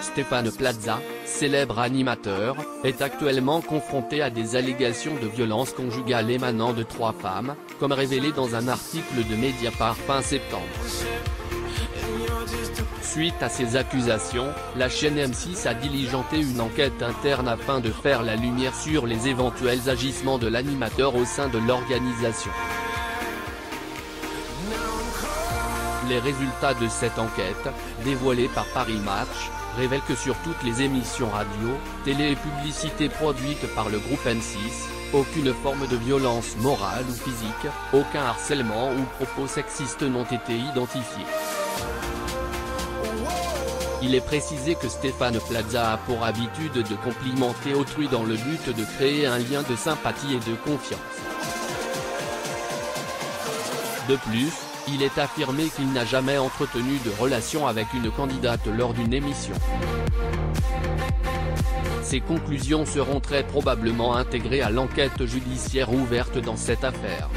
Stéphane Plaza, célèbre animateur, est actuellement confronté à des allégations de violence conjugale émanant de 3 femmes, comme révélé dans un article de Mediapart fin septembre. Suite à ces accusations, la chaîne M6 a diligenté une enquête interne afin de faire la lumière sur les éventuels agissements de l'animateur au sein de l'organisation. Les résultats de cette enquête, dévoilés par Paris Match, révèlent que sur toutes les émissions radio, télé et publicités produites par le groupe M6, aucune forme de violence morale ou physique, aucun harcèlement ou propos sexistes n'ont été identifiés. Il est précisé que Stéphane Plaza a pour habitude de complimenter autrui dans le but de créer un lien de sympathie et de confiance. De plus, il est affirmé qu'il n'a jamais entretenu de relation avec une candidate lors d'une émission. Ces conclusions seront très probablement intégrées à l'enquête judiciaire ouverte dans cette affaire.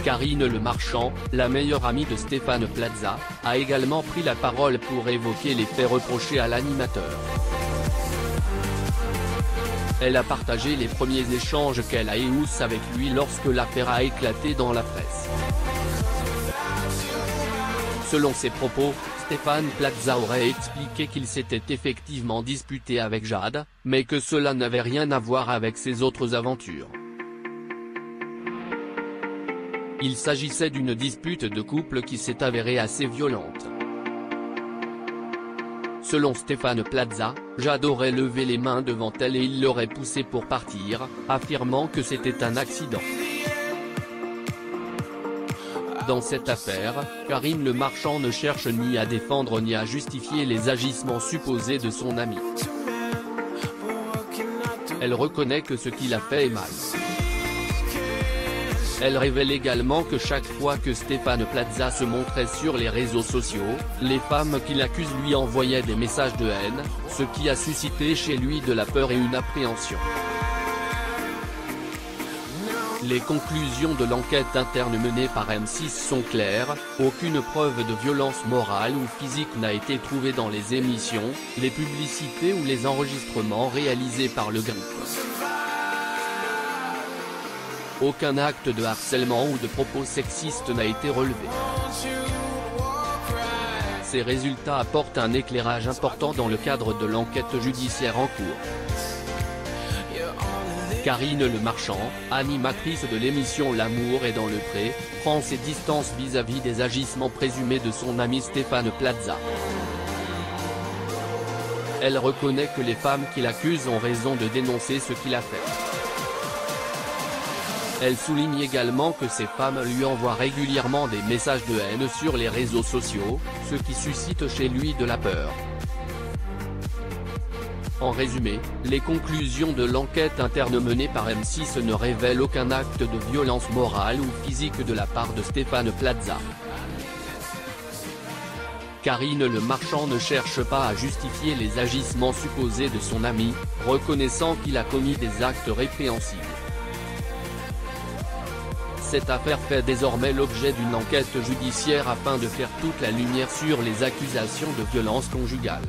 Karine Le Marchand, la meilleure amie de Stéphane Plaza, a également pris la parole pour évoquer les faits reprochés à l'animateur. Elle a partagé les premiers échanges qu'elle a eus avec lui lorsque l'affaire a éclaté dans la presse. Selon ses propos, Stéphane Plaza aurait expliqué qu'il s'était effectivement disputé avec Jade, mais que cela n'avait rien à voir avec ses autres aventures. Il s'agissait d'une dispute de couple qui s'est avérée assez violente. Selon Stéphane Plaza, Jade aurait levé les mains devant elle et il l'aurait poussée pour partir, affirmant que c'était un accident. Dans cette affaire, Karine Le Marchand ne cherche ni à défendre ni à justifier les agissements supposés de son ami. Elle reconnaît que ce qu'il a fait est mal. Elle révèle également que chaque fois que Stéphane Plaza se montrait sur les réseaux sociaux, les femmes qui l'accusent lui envoyaient des messages de haine, ce qui a suscité chez lui de la peur et une appréhension. Les conclusions de l'enquête interne menée par M6 sont claires, aucune preuve de violence morale ou physique n'a été trouvée dans les émissions, les publicités ou les enregistrements réalisés par le groupe. Aucun acte de harcèlement ou de propos sexistes n'a été relevé. Ces résultats apportent un éclairage important dans le cadre de l'enquête judiciaire en cours. Karine Le Marchand, animatrice de l'émission L'amour est dans le pré, prend ses distances vis-à-vis des agissements présumés de son ami Stéphane Plaza. Elle reconnaît que les femmes qui l'accusent ont raison de dénoncer ce qu'il a fait. Elle souligne également que ces femmes lui envoient régulièrement des messages de haine sur les réseaux sociaux, ce qui suscite chez lui de la peur. En résumé, les conclusions de l'enquête interne menée par M6 ne révèlent aucun acte de violence morale ou physique de la part de Stéphane Plaza. Karine Le Marchand ne cherche pas à justifier les agissements supposés de son ami, reconnaissant qu'il a commis des actes répréhensibles. Cette affaire fait désormais l'objet d'une enquête judiciaire afin de faire toute la lumière sur les accusations de violence conjugale.